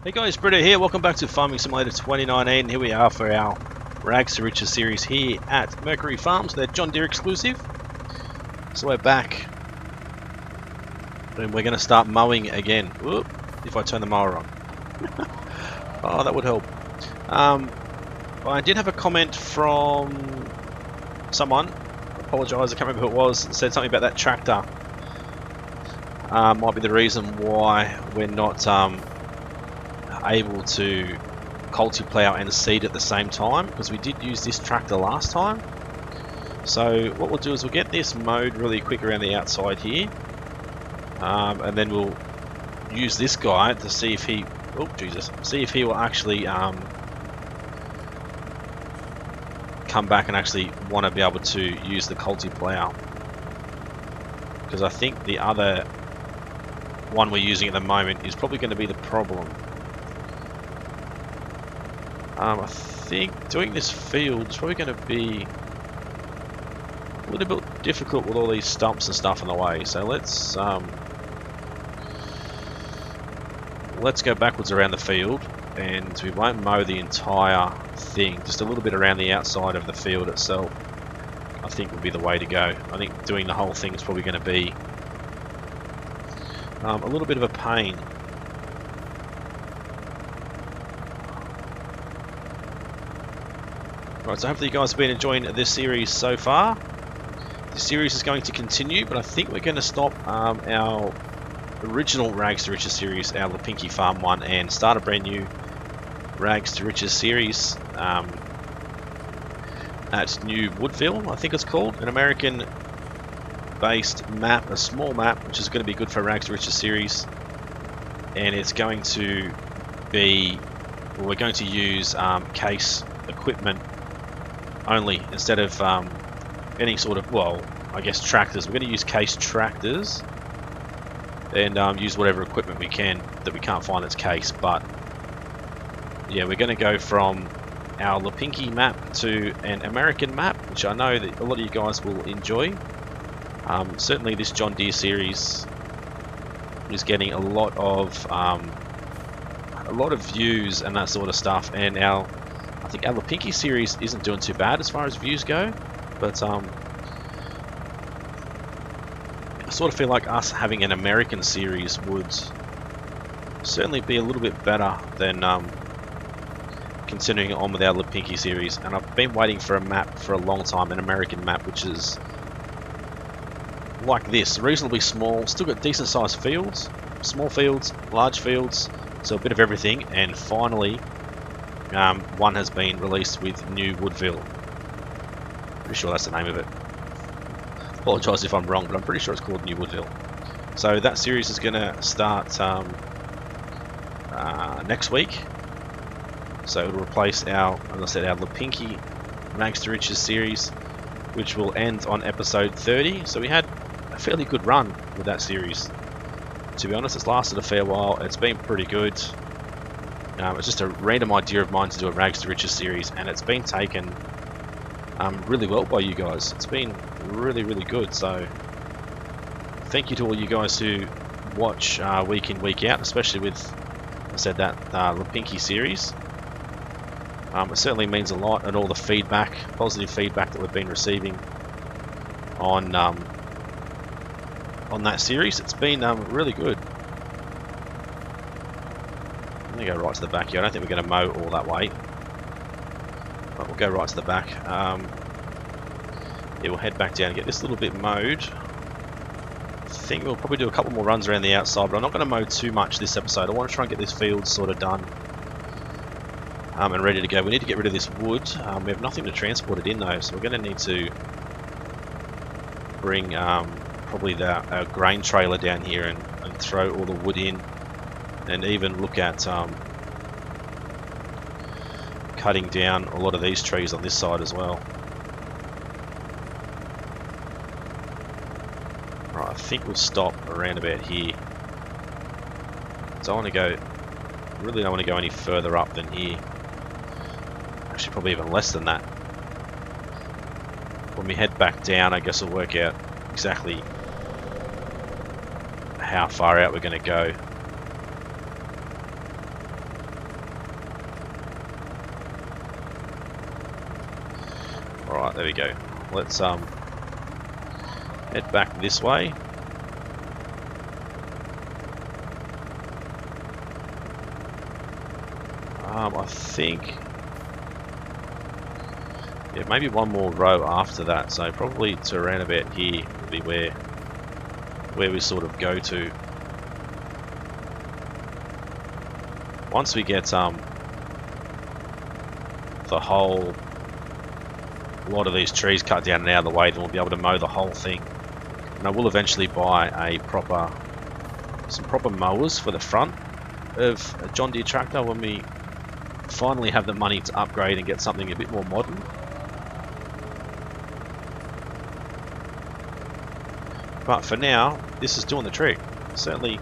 Hey guys, Britta here. Welcome back to Farming Simulator 2019. Here we are for our Rags2Riches series here at Mercury Farms. They're John Deere exclusive. So we're back. And we're going to start mowing again. Whoop, if I turn the mower on. Oh, that would help. I did have a comment from someone. I apologise, I can't remember who it was. It said something about that tractor. Might be the reason why we're not able to plough and seed at the same time, because we did use this tractor last time. So what we'll do is we'll get this mowed really quick around the outside here, and then we'll use this guy to see if he will actually come back and actually want to be able to use the plough, because I think the other one we're using at the moment is probably going to be the problem. I think doing this field is probably going to be a little bit difficult with all these stumps and stuff in the way. So let's go backwards around the field, and we won't mow the entire thing. Just a little bit around the outside of the field itself, I think, would be the way to go. I think doing the whole thing is probably going to be a little bit of a pain. Right, so hopefully you guys have been enjoying this series so far. This series is going to continue, but I think we're going to stop our original Rags2Riches series, our Lipinki Farm one, and start a brand new Rags2Riches series at New Woodville, I think it's called. An American-based map, a small map, which is going to be good for Rags2Riches series. And it's going to be, well, we're going to use case equipment only, instead of any sort of, well, I guess tractors. We're going to use case tractors and use whatever equipment we can that we can't find that's case. But yeah, we're going to go from our Lipinki map to an American map, which I know that a lot of you guys will enjoy. Certainly this John Deere series is getting a lot of views and that sort of stuff, and I think our Lipinki series isn't doing too bad as far as views go, but I sort of feel like us having an American series would certainly be a little bit better than continuing on with our Lipinki series. And I've been waiting for a map for a long time, an American map, which is like this, reasonably small, still got decent sized fields, small fields, large fields, so a bit of everything. And finally one has been released with New Woodville. Pretty sure that's the name of it. Apologise if I'm wrong, but I'm pretty sure it's called New Woodville. So that series is going to start next week. So it'll replace our, as I said, our Lipinki Rags2Riches series, which will end on episode 30. So we had a fairly good run with that series. To be honest, it's lasted a fair while. It's been pretty good. It's just a random idea of mine to do a Rags2Riches series, and it's been taken really well by you guys. It's been really, really good. So thank you to all you guys who watch week in, week out, especially with, I said, that Lipinki series. It certainly means a lot, and all the feedback, positive feedback that we've been receiving on that series. It's been really good. I'm going to go right to the back here. I don't think we're going to mow all that way, but we'll go right to the back. Yeah, we'll head back down and get this little bit mowed. I think we'll probably do a couple more runs around the outside, but I'm not going to mow too much this episode. I want to try and get this field sort of done and ready to go. We need to get rid of this wood. We have nothing to transport it in though, so we're going to need to bring probably our grain trailer down here and throw all the wood in, and even look at cutting down a lot of these trees on this side as well. Right, I think we'll stop around about here. So I want to go, really don't want to go any further up than here. Actually, probably even less than that. When we head back down, I guess we'll work out exactly how far out we're going to go. Right, there we go. Let's head back this way. I think, yeah, maybe one more row after that. So probably to around about here will be where we sort of go to. Once we get the whole lot of these trees cut down and out of the way, then we'll be able to mow the whole thing. And I will eventually buy some proper mowers for the front of a John Deere tractor when we finally have the money to upgrade and get something a bit more modern. But for now, this is doing the trick. Certainly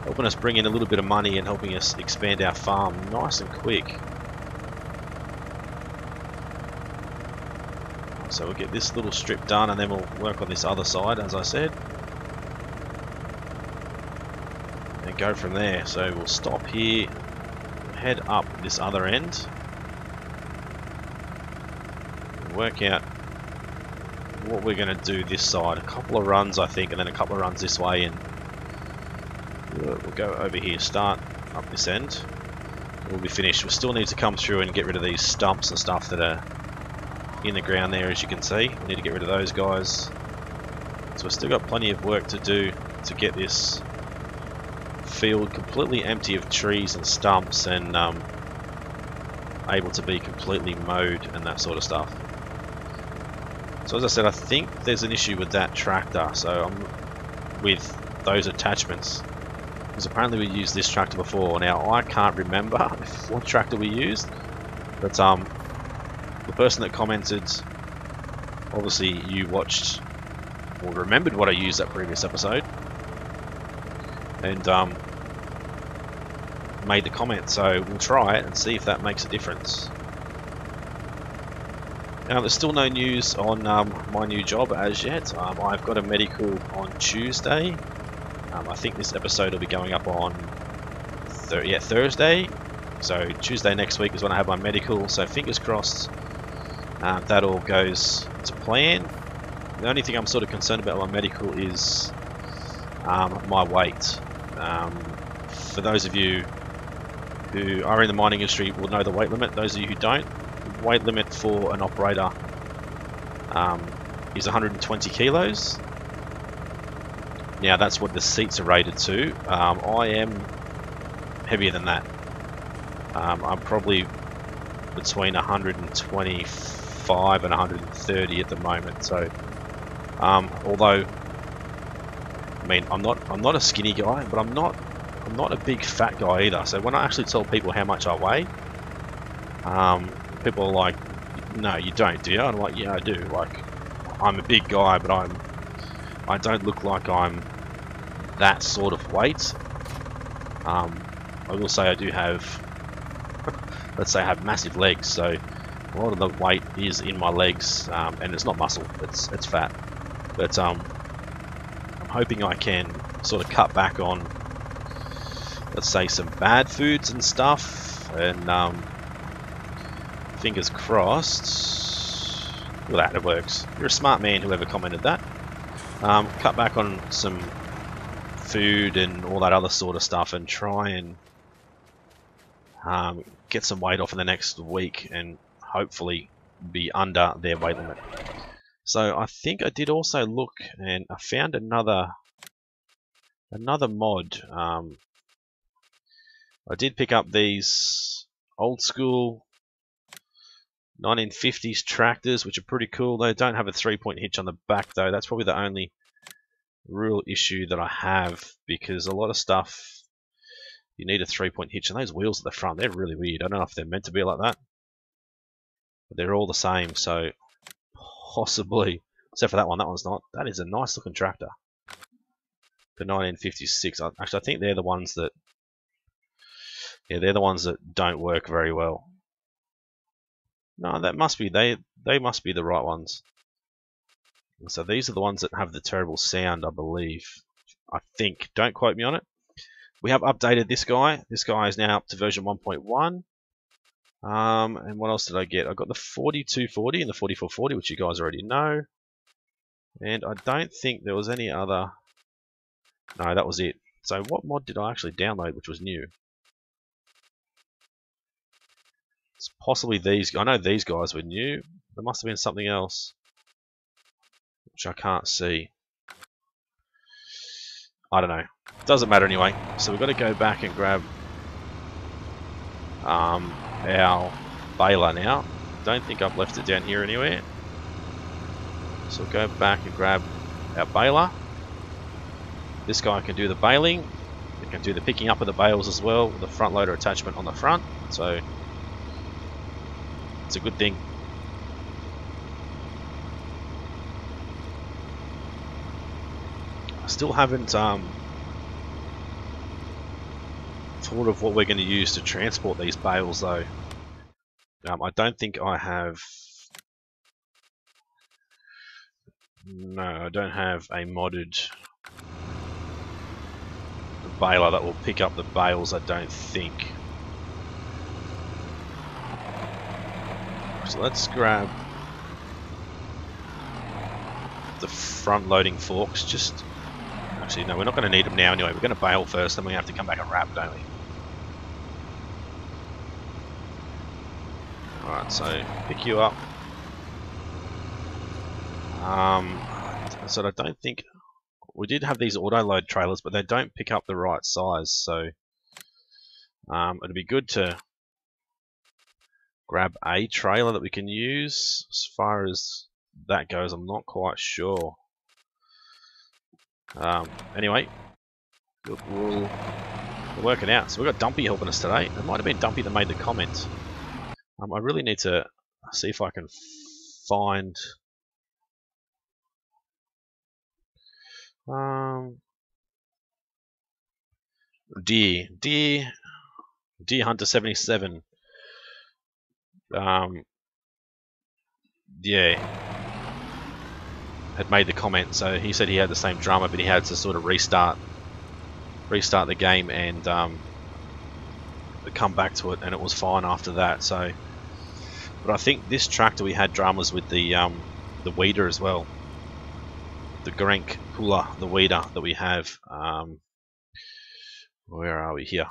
helping us bring in a little bit of money and helping us expand our farm nice and quick. So we'll get this little strip done and then we'll work on this other side, as I said. And go from there. So we'll stop here, head up this other end, and work out what we're going to do this side. A couple of runs, I think, and then a couple of runs this way, and we'll go over here, start up this end. We'll be finished. We still need to come through and get rid of these stumps and stuff that are in the ground there, as you can see. We need to get rid of those guys. So we've still got plenty of work to do to get this field completely empty of trees and stumps and able to be completely mowed and that sort of stuff. So as I said, I think there's an issue with that tractor, so I'm with those attachments, because apparently we used this tractor before. Now I can't remember what tractor we used, but the person that commented, obviously you watched or remembered what I used that previous episode and made the comment, so we'll try it and see if that makes a difference. Now there's still no news on my new job as yet. I've got a medical on Tuesday. I think this episode will be going up on Thursday. So Tuesday next week is when I have my medical, so fingers crossed that all goes to plan. The only thing I'm sort of concerned about my medical is my weight. For those of you who are in the mining industry will know the weight limit. Those of you who don't, the weight limit for an operator is 120 kilos. Now that's what the seats are rated to. I am heavier than that. I'm probably between 125 and 130 at the moment. So, although I mean I'm not a skinny guy, but I'm not a big fat guy either. So when I actually tell people how much I weigh, people are like, "No, you don't, do you?" And I'm like, "Yeah, I do. Like, I'm a big guy, but I don't look like I'm that sort of weight." I will say I do have, let's say I have massive legs, so a lot of the weight is in my legs, and it's not muscle, it's fat. But I'm hoping I can sort of cut back on, let's say, some bad foods and stuff, and fingers crossed. Well, that it works. You're a smart man, whoever commented that. Cut back on some food and all that other sort of stuff, and try and get some weight off in the next week, and hopefully be under their weight limit. So I think I did also look, and I found another mod. I did pick up these old school 1950s tractors, which are pretty cool. They don't have a 3-point hitch on the back though. That's probably the only real issue that I have, because a lot of stuff you need a 3-point hitch, and those wheels at the front, they're really weird. I don't know if they're meant to be like that, but they're all the same, so possibly, except for that one. That one's not. That is a nice looking tractor. The 1956. Actually, I think they're the ones that, yeah, they're the ones that don't work very well. No, that must be, they must be the right ones. So these are the ones that have the terrible sound, I believe. I think. Don't quote me on it. We have updated this guy. This guy is now up to version 1.1. And what else did I get? I got the 4240 and the 4440, which you guys already know. And I don't think there was any other... No, that was it. So what mod did I actually download which was new? It's possibly these. I know these guys were new. There must have been something else which I can't see. I don't know. Doesn't matter anyway. So we've got to go back and grab our baler now. Don't think I've left it down here anywhere. So we'll go back and grab our baler. This guy can do the baling. It can do the picking up of the bales as well with the front loader attachment on the front. So it's a good thing. I still haven't thought of what we're going to use to transport these bales though. I don't think I have... No, I don't have a modded baler that will pick up the bales, I don't think. So let's grab the front loading forks. Just actually, no, we're not going to need them now anyway. We're going to bale first, then we have to come back and wrap, don't we? Alright, so pick you up. So I don't think we did have these auto load trailers, but they don't pick up the right size. So it'd be good to grab a trailer that we can use. As far as that goes, I'm not quite sure. Anyway, we'll work it out. So we've got Dumpy helping us today. It might have been Dumpy that made the comment. I really need to see if I can find... Deere Hunter 77. Yeah, had made the comment. So he said he had the same drama, but he had to sort of restart the game and come back to it, and it was fine after that. So, but I think this tractor we had dramas with the weeder as well. The Grenk puller, the weeder that we have. Where are we here?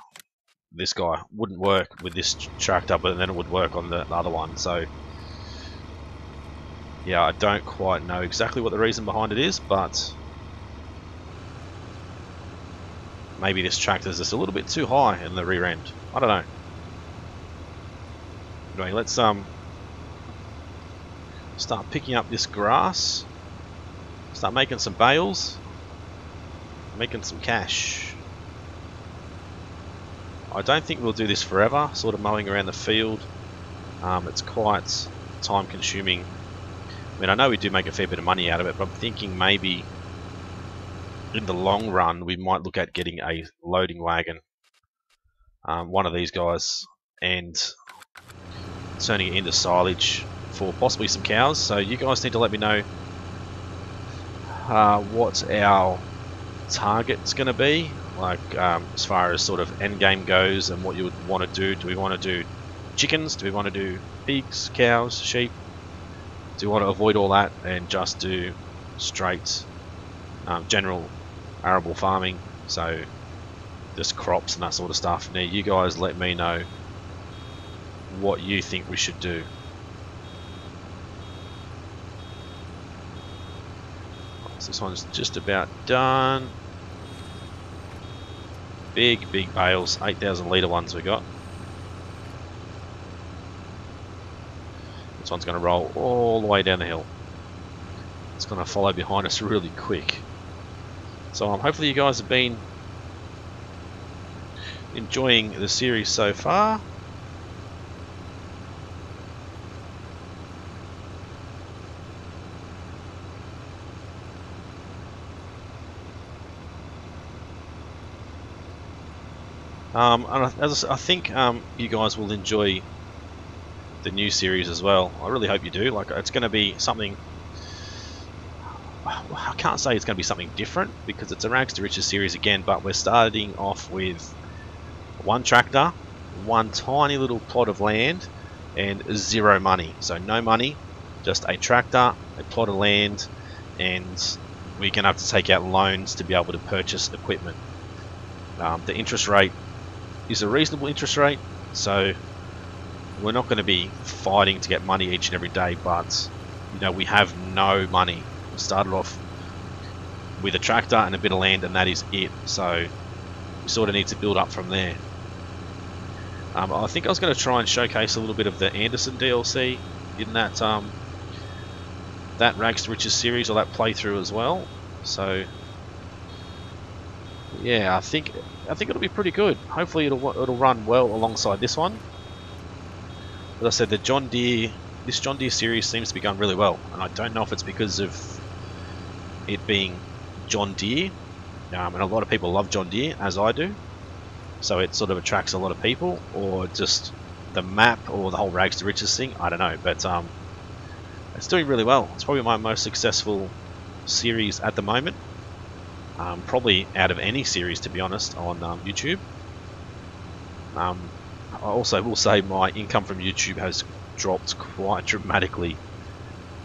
This guy wouldn't work with this tractor, but then it would work on the other one. So yeah, I don't quite know exactly what the reason behind it is, but maybe this tractor is just a little bit too high in the rear end. I don't know. Anyway, let's start picking up this grass. Start making some bales. Making some cash. I don't think we'll do this forever, sort of mowing around the field. It's quite time consuming. I mean, I know we do make a fair bit of money out of it, but I'm thinking maybe in the long run we might look at getting a loading wagon, one of these guys, and turning it into silage for possibly some cows. So you guys need to let me know what our target's going to be, like as far as sort of end game goes, and what you would want to do. Do we want to do chickens? Do we want to do pigs, cows, sheep? Do we want to avoid all that and just do straight general arable farming, so just crops and that sort of stuff? Now you guys let me know what you think we should do. So this one's just about done. Big bales, 8,000 litre ones we got. This one's going to roll all the way down the hill. It's going to follow behind us really quick. So hopefully you guys have been enjoying the series so far. And as I think you guys will enjoy the new series as well. I really hope you do. Like, it's going to be something... I can't say it's going to be something different because it's a Rags2Riches series again, but we're starting off with one tractor, one tiny little plot of land, and zero money. So no money, just a tractor, a plot of land, and we're going to have to take out loans to be able to purchase equipment. The interest rate is a reasonable interest rate, so we're not going to be fighting to get money each and every day, but you know, we have no money. We started off with a tractor and a bit of land, and that is it. So we sort of need to build up from there. I think I was going to try and showcase a little bit of the Anderson DLC in that that Rags2Riches series, or that playthrough as well. So yeah, I think it'll be pretty good. Hopefully it'll run well alongside this one. As I said, this John Deere series seems to be going really well, and I don't know if it's because of it being John Deere, and a lot of people love John Deere, as I do, so it sort of attracts a lot of people, or just the map, or the whole Rags2Riches thing. I don't know, but it's doing really well. It's probably my most successful series at the moment, probably out of any series, to be honest, on YouTube. I also will say my income from YouTube has dropped quite dramatically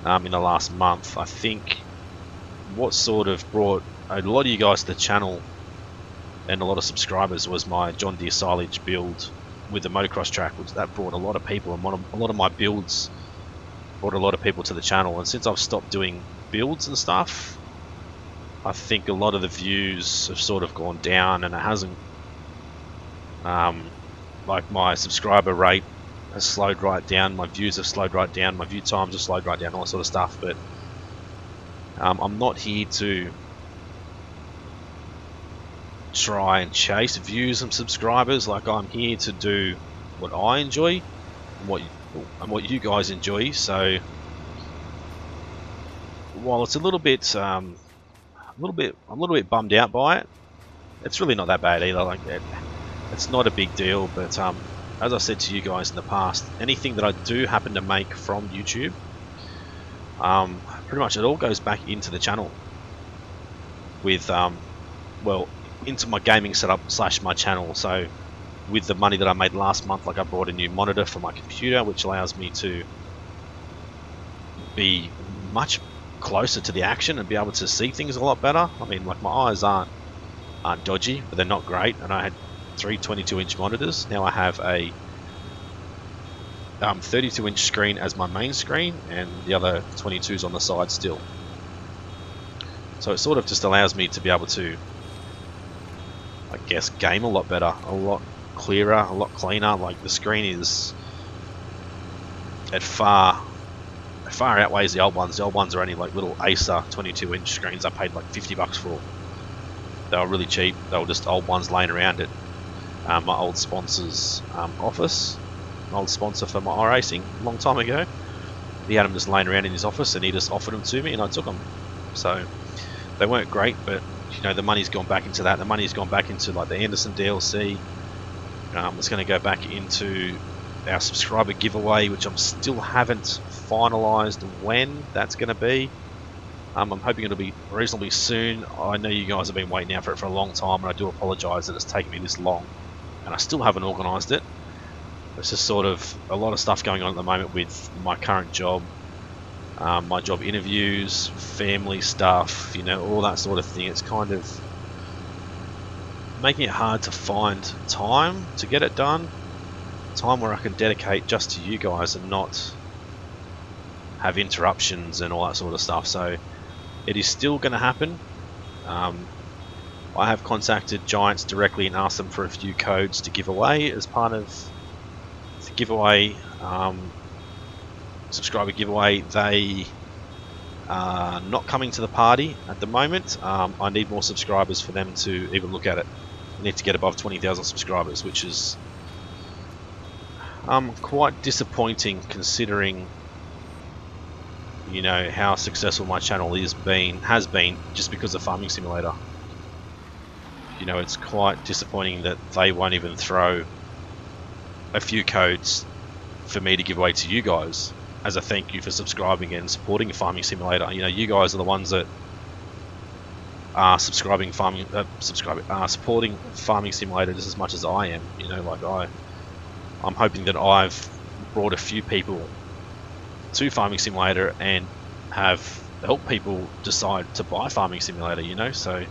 in the last month. I think what sort of brought a lot of you guys to the channel and a lot of subscribers was my John Deere silage build with the motocross track, which that brought a lot of people, and a lot of my builds brought a lot of people to the channel. And since I've stopped doing builds and stuff, I think a lot of the views have sort of gone down, and it hasn't like my subscriber rate has slowed right down, my views have slowed right down, my view times have slowed right down, all that sort of stuff. But I'm not here to try and chase views and subscribers. Like, I'm here to do what I enjoy and what you guys enjoy. So while it's a little bit I'm a little bit bummed out by it, it's really not that bad either. Like, it's not a big deal. But as I said to you guys in the past, anything that I do happen to make from YouTube, pretty much it all goes back into the channel with well, into my gaming setup / my channel. So with the money that I made last month, like, I bought a new monitor for my computer, which allows me to be much closer to the action and be able to see things a lot better. I mean, like, my eyes aren't dodgy, but they're not great. And I had 3 22-inch monitors. Now I have a 32-inch screen as my main screen, and the other 22's on the side still. So it sort of just allows me to be able to, I guess, game a lot better, a lot clearer, a lot cleaner. Like, the screen is, it far outweighs the old ones. The old ones are only like little Acer 22-inch screens I paid like $50 for. They were really cheap. They were just old ones laying around at my old sponsor's office. An old sponsor for my iRacing a long time ago. He had them just laying around in his office, and he just offered them to me, and I took them. So they weren't great, but you know, the money's gone back into that. The money's gone back into, like, the Anderson DLC. It's going to go back into our subscriber giveaway, which I still haven't finalised when that's going to be. I'm hoping it'll be reasonably soon. I know you guys have been waiting out for it for a long time, and I do apologise that it's taken me this long, and I still haven't organised it. It's just sort of a lot of stuff going on at the moment with my current job, my job interviews, family stuff, you know, all that sort of thing. It's kind of making it hard to find time to get it done, time where I can dedicate just to you guys and not have interruptions and all that sort of stuff. So it is still going to happen. I have contacted Giants directly and asked them for a few codes to give away as part of the giveaway, subscriber giveaway. They are not coming to the party at the moment. I need more subscribers for them to even look at it. I need to get above 20,000 subscribers, which is quite disappointing, considering, you know, how successful my channel has been just because of Farming Simulator. You know, it's quite disappointing that they won't even throw a few codes for me to give away to you guys as a thank you for subscribing and supporting Farming Simulator. You know, you guys are the ones that are supporting Farming Simulator just as much as I am. You know, like, I'm hoping that I've brought a few people to Farming Simulator and have helped people decide to buy Farming Simulator, you know. So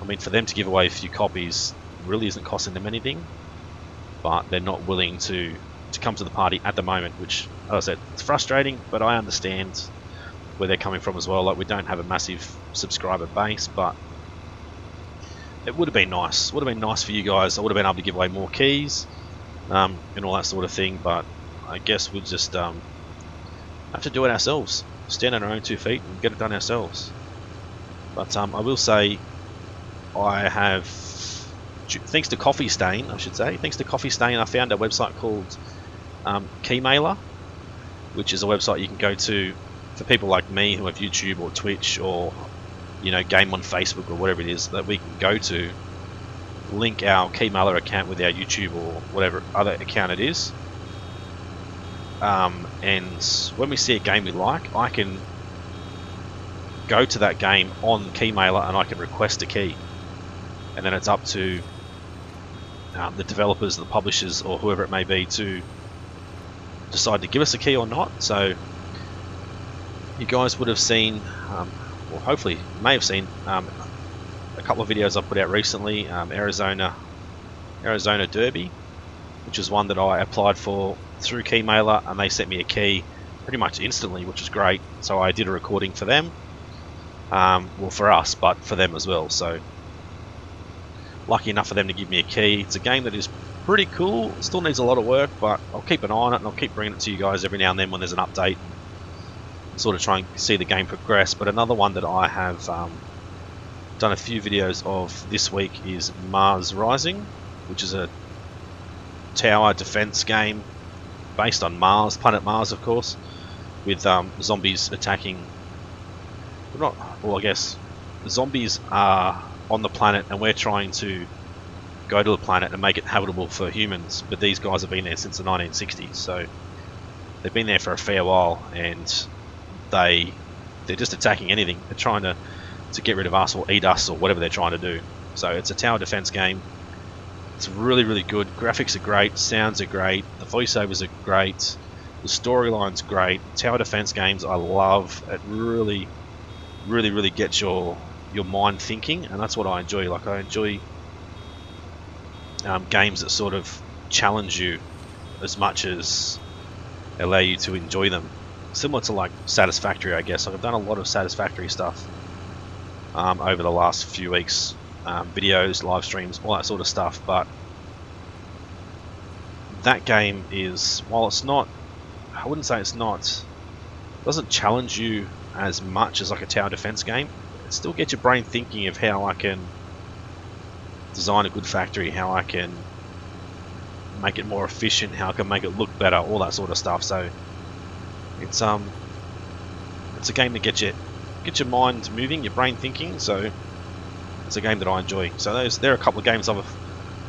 I mean, for them to give away a few copies really isn't costing them anything, but they're not willing to come to the party at the moment, which, as I said, it's frustrating, but I understand where they're coming from as well. Like, we don't have a massive subscriber base, but it would have been nice. Would have been nice for you guys. I would have been able to give away more keys and all that sort of thing, but I guess we'll just have to do it ourselves. Stand on our own 2 feet and get it done ourselves. But I will say, I have, thanks to Coffee Stain, I should say, thanks to Coffee Stain, I found a website called Keymailer, which is a website you can go to for people like me who have YouTube or Twitch or, you know, game on Facebook or whatever it is, that we can go to, link our Keymailer account with our YouTube or whatever other account it is, and when we see a game we like, I can go to that game on Keymailer and I can request a key, and then it's up to the developers, the publishers, or whoever it may be to decide to give us a key or not. So you guys would have seen, or hopefully may have seen, a couple of videos I put out recently, Arizona Derby, which is one that I applied for through Keymailer, and they sent me a key pretty much instantly, which is great. So I did a recording for them, well, for us, but for them as well. So lucky enough for them to give me a key. It's a game that is pretty cool. It still needs a lot of work, but I'll keep an eye on it, and I'll keep bringing it to you guys every now and then when there's an update, and sort of try and see the game progress. But another one that I have done a few videos of this week is Mars Rising, which is a tower defense game based on Mars, planet Mars, of course, with zombies attacking. Not, well, I guess zombies are on the planet, and we're trying to go to the planet and make it habitable for humans. But these guys have been there since the 1960s, so they've been there for a fair while, and they're just attacking anything. They're trying to get rid of us or eat us or whatever they're trying to do. So it's a tower defense game. It's really, really good. Graphics are great, sounds are great, the voiceovers are great, the storyline's great. Tower defense games I love. It really, really, really gets your mind thinking, and that's what I enjoy. Like, I enjoy games that sort of challenge you as much as allow you to enjoy them. Similar to like Satisfactory, I guess. Like, I've done a lot of Satisfactory stuff over the last few weeks, videos, live streams, all that sort of stuff. But that game is, while it's not, I wouldn't say it's not, it doesn't challenge you as much as like a tower defense game. It still gets your brain thinking of how I can design a good factory, how I can make it more efficient, how I can make it look better, all that sort of stuff. So it's a game that gets your mind moving, your brain thinking. So it's a game that I enjoy. So there are a couple of games I've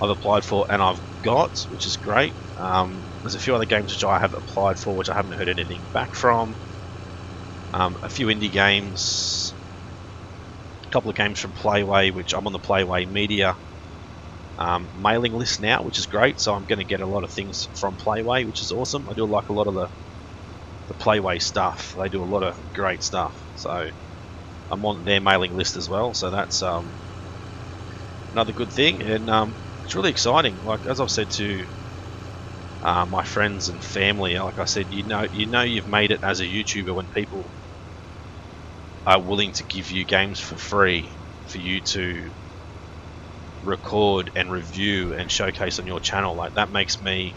applied for and I've got, which is great. There's a few other games which I have applied for which I haven't heard anything back from. A few indie games, a couple of games from Playway, which I'm on the Playway Media mailing list now, which is great. So I'm going to get a lot of things from Playway, which is awesome. I do like a lot of the Playway stuff. They do a lot of great stuff. So I'm on their mailing list as well. So that's another good thing, and it's really exciting. Like, as I've said to my friends and family, like I said, you know you've made it as a YouTuber when people are willing to give you games for free for you to record and review and showcase on your channel. Like, that makes me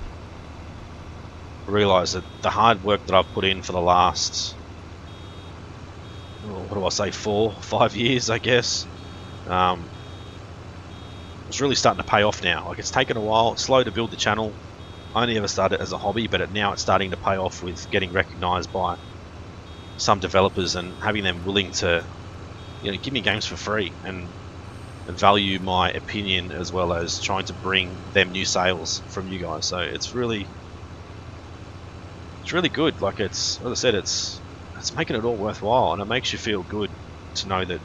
realize that the hard work that I've put in for the last, what do I say, 4-5 years, I guess, it's really starting to pay off now. Like, it's taken a while, it's slow to build the channel. I only ever started as a hobby, but now it's starting to pay off with getting recognized by some developers and having them willing to, you know, give me games for free and value my opinion, as well as trying to bring them new sales from you guys. So it's really good. Like, it's, as I said, it's making it all worthwhile, and it makes you feel good to know that,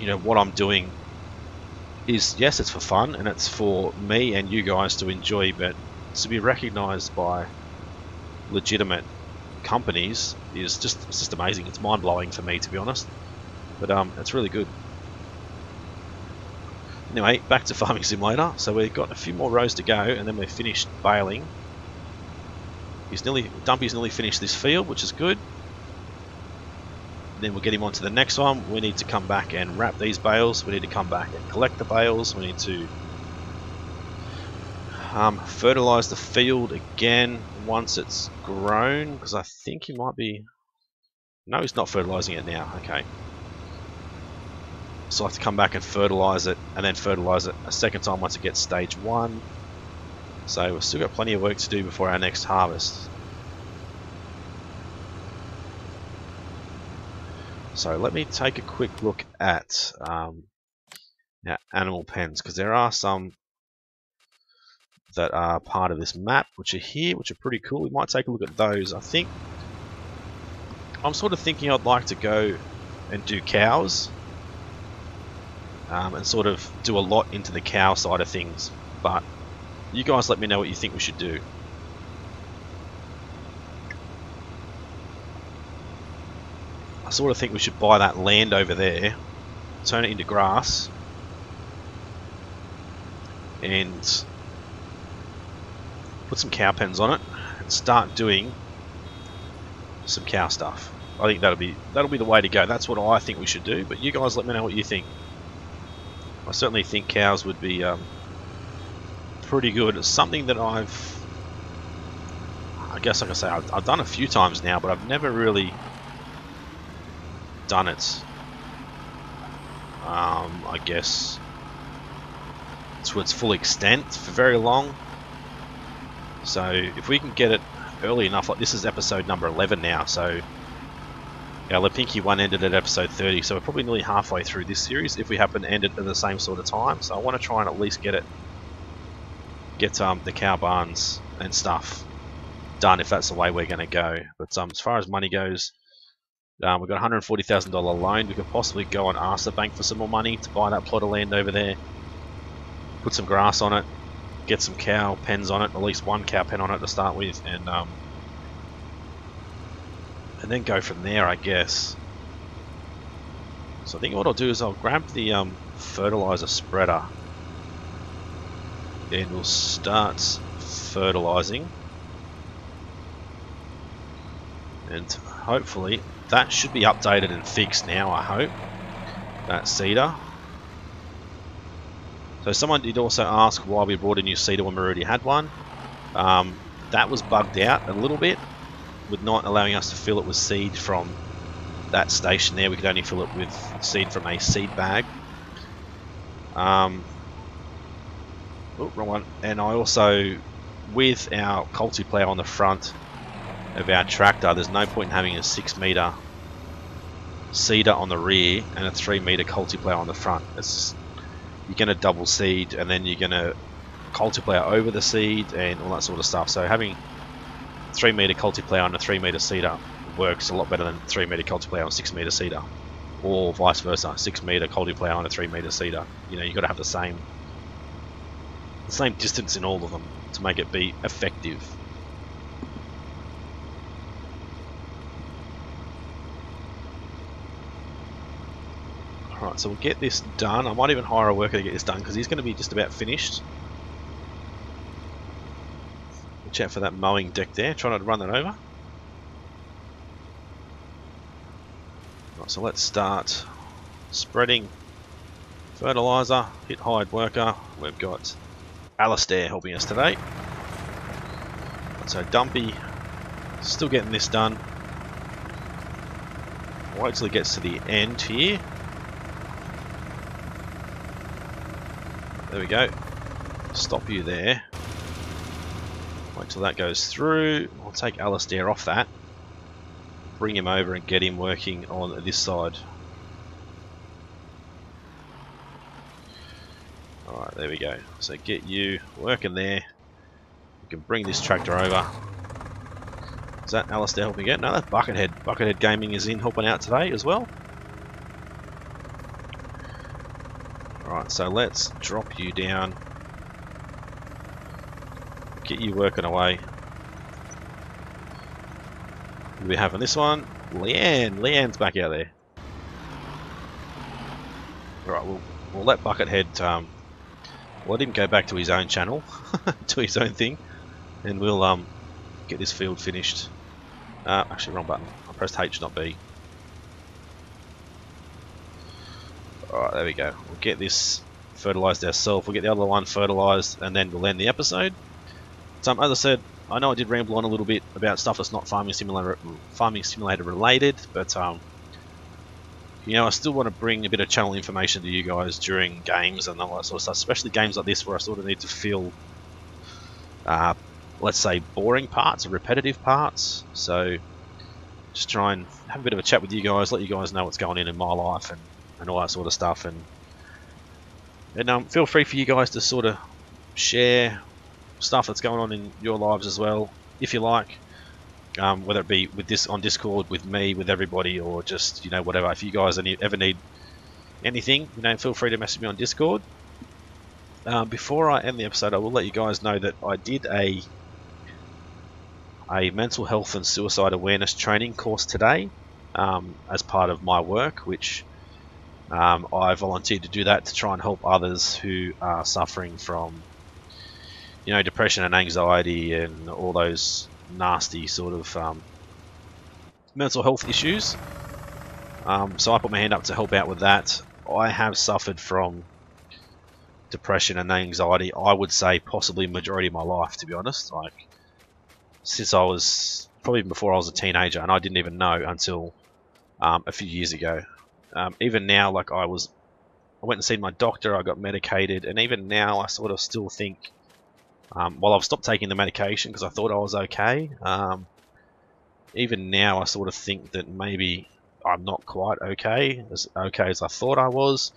you know, what I'm doing is, yes, it's for fun and it's for me and you guys to enjoy, but to be recognised by legitimate companies is just amazing. It's mind blowing for me, to be honest. But it's really good. Anyway, back to Farming Simulator. So we've got a few more rows to go, and then we're finished baling. Dumpy's nearly finished this field, which is good. Then we'll get him on to the next one. We need to come back and wrap these bales. We need to come back and collect the bales. We need to fertilise the field again once it's grown, because I think he might be... No, he's not fertilising it now. Okay. So I have to come back and fertilise it, and then fertilise it a second time once it gets stage 1. So we've still got plenty of work to do before our next harvest. So let me take a quick look at our animal pens, because there are some that are part of this map, which are here, which are pretty cool. We might take a look at those. I think I'm sort of thinking I'd like to go and do cows, and sort of do a lot into the cow side of things. But you guys let me know what you think we should do. I sort of think we should buy that land over there, turn it into grass, and put some cow pens on it and start doing some cow stuff. I think that'll be the way to go. That's what I think we should do, but you guys let me know what you think. I certainly think cows would be pretty good. It's something that I guess like I say, I've done a few times now, but I've never really done it, I guess, to its full extent for very long. So if we can get it early enough, like this is episode number 11 now, so our Lipinki one ended at episode 30, so we're probably nearly halfway through this series if we happen to end it at the same sort of time. So I want to try and at least get the cow barns and stuff done if that's the way we're going to go. But as far as money goes, we've got a $140,000 loan. We could possibly go and ask the bank for some more money to buy that plot of land over there, put some grass on it, get some cow pens on it, at least one cow pen on it to start with, and then go from there, I guess. So I think what I'll do is I'll grab the fertilizer spreader and we'll start fertilizing, and hopefully that should be updated and fixed now, I hope, that seeder. So someone did also ask why we brought a new seeder when we already had one. That was bugged out a little bit with not allowing us to fill it with seed from that station there. We could only fill it with seed from a seed bag. Oh, wrong one. And I also, with our culti-plough on the front of our tractor, there's no point in having a 6-metre seeder on the rear and a 3-metre culti-plough on the front. It's, you're going to double seed, and then you're going to culti-plough over the seed and all that sort of stuff. So having 3-metre culti-plough and a 3-metre seeder works a lot better than 3-metre culti-plough and 6-metre seeder, or vice versa, 6-metre culti-plough and a 3-metre seeder. You know, you've got to have the same distance in all of them to make it be effective. Alright, so we'll get this done. I might even hire a worker to get this done because he's going to be just about finished. Watch out for that mowing deck there, try not to run that over. Right, so let's start spreading fertilizer, hit hired worker. We've got Alistair helping us today. So Dumpy, still getting this done. Wait till he gets to the end here. There we go. Stop you there. Wait till that goes through. I'll take Alistair off that. Bring him over and get him working on this side. Alright, there we go. So get you working there. We can bring this tractor over. Is that Alistair helping again? No, that's Buckethead. Buckethead Gaming is in helping out today as well. Alright, so let's drop you down. get you working away. We have on this one, Leanne's back out there. Alright, we'll let Buckethead, let him go back to his own channel, to his own thing, and we'll get this field finished. Actually, wrong button. I pressed H, not B. Alright, there we go. We'll get this fertilised ourselves. We'll get the other one fertilised, and then we'll end the episode. So, as I said, I know I did ramble on a little bit about stuff that's not farming simulator related, but you know, I still want to bring a bit of channel information to you guys during games and all that sort of stuff, especially games like this where I sort of need to fill, let's say, boring parts or repetitive parts. So just try and have a bit of a chat with you guys, let you guys know what's going on in my life and all that sort of stuff, and feel free for you guys to sort of share stuff that's going on in your lives as well, if you like. Whether it be with this on Discord, with me, with everybody, or just, you know, whatever. If you guys ever need anything, you know, feel free to message me on Discord. Before I end the episode, I will let you guys know that I did a mental health and suicide awareness training course today, as part of my work, which I volunteered to do that to try and help others who are suffering from, you know, depression and anxiety and all those nasty sort of mental health issues. So I put my hand up to help out with that. I have suffered from depression and anxiety, I would say possibly majority of my life, to be honest. Like, since I was, probably even before I was a teenager, and I didn't even know until a few years ago. Even now, like, I went and seen my doctor, I got medicated, and even now I sort of still think, while I've stopped taking the medication because I thought I was okay, even now I sort of think that maybe I'm not quite okay as I thought I was.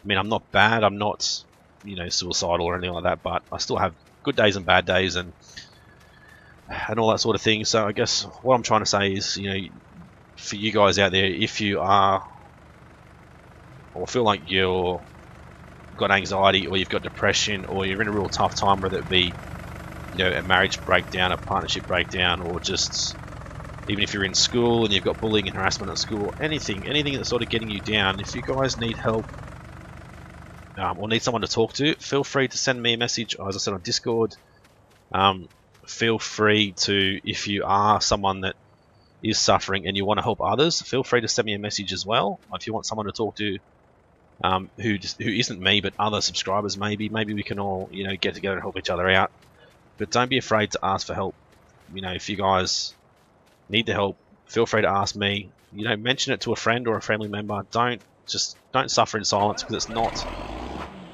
I mean, I'm not bad, I'm not, you know, suicidal or anything like that, but I still have good days and bad days and all that sort of thing. So I guess what I'm trying to say is, you know, for you guys out there, if you are, or feel like you've got anxiety, or you've got depression, or you're in a real tough time, whether it be, you know, a marriage breakdown, a partnership breakdown, or just even if you're in school and you've got bullying and harassment at school, anything that's sort of getting you down, if you guys need help, or need someone to talk to, feel free to send me a message, as I said, on Discord. Feel free to, if you are someone that is suffering and you want to help others, feel free to send me a message as well. If you want someone to talk to, who isn't me but other subscribers, maybe we can all, you know, get together and help each other out. But don't be afraid to ask for help. You know, if you guys need the help, feel free to ask me. You know, mention it to a friend or a family member. Don't suffer in silence, because it's not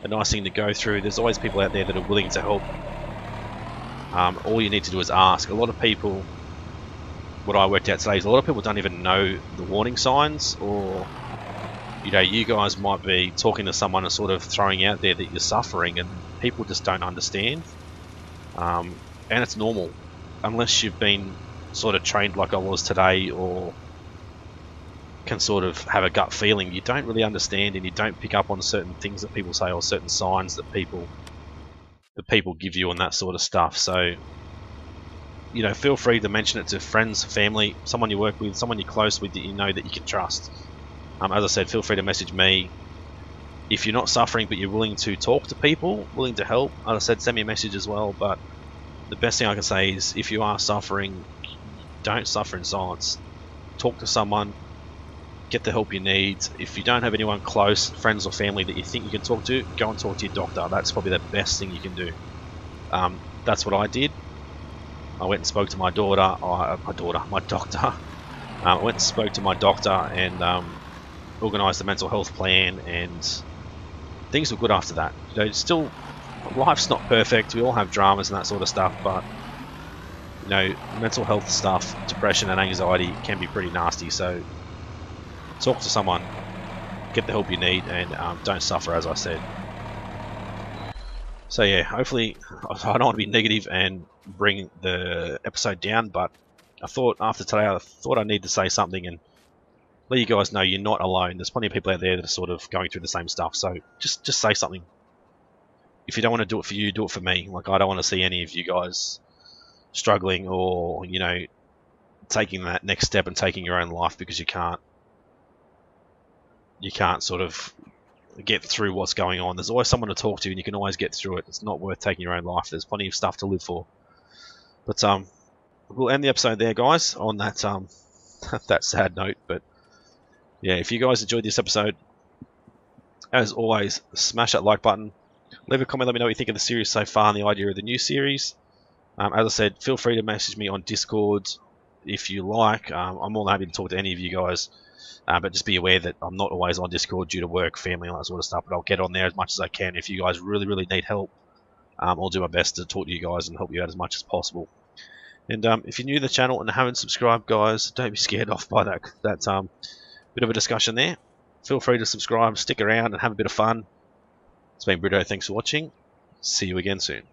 a nice thing to go through. There's always people out there that are willing to help. All you need to do is ask. A lot of people, what I worked out today is a lot of people don't even know the warning signs, or, you know, you guys might be talking to someone and sort of throwing out there that you're suffering, and people just don't understand. And it's normal, unless you've been sort of trained like I was today, or can sort of have a gut feeling. You don't really understand, and you don't pick up on certain things that people say, or certain signs that people give you, and that sort of stuff. So, you know, feel free to mention it to friends, family, someone you work with, someone you're close with that you know that you can trust. As I said, feel free to message me. If you're not suffering but you're willing to talk to people, willing to help, as I said, send me a message as well. But the best thing I can say is, if you are suffering, don't suffer in silence. Talk to someone, get the help you need. If you don't have anyone close, friends or family that you think you can talk to, go and talk to your doctor. That's probably the best thing you can do. That's what I did. I went and spoke to my doctor. I went and spoke to my doctor and organised a mental health plan, and things were good after that. You know, still, life's not perfect. We all have dramas and that sort of stuff, but, you know, mental health stuff, depression and anxiety can be pretty nasty. So talk to someone, get the help you need, and don't suffer, as I said. So yeah, hopefully, I don't want to be negative and bring the episode down, but I thought after today, I need to say something and let you guys know you're not alone. There's plenty of people out there that are sort of going through the same stuff. So just say something. If you don't want to do it for you, do it for me. Like, I don't want to see any of you guys struggling, or you know, taking that next step and taking your own life because you can't sort of get through what's going on. There's always someone to talk to, and you can always get through it. It's not worth taking your own life. There's plenty of stuff to live for. But we'll end the episode there, guys, on that that sad note. But yeah, if you guys enjoyed this episode, as always, smash that like button. Leave a comment, let me know what you think of the series so far and the idea of the new series. As I said, feel free to message me on Discord if you like. I'm more than happy to talk to any of you guys. But just be aware that I'm not always on Discord due to work, family, and all that sort of stuff. But I'll get on there as much as I can. If you guys really, really need help, I'll do my best to talk to you guys and help you out as much as possible. And if you're new to the channel and haven't subscribed, guys, don't be scared off by that bit of a discussion there. Feel free to subscribe, stick around, and have a bit of fun. It's been Brito. Thanks for watching. See you again soon.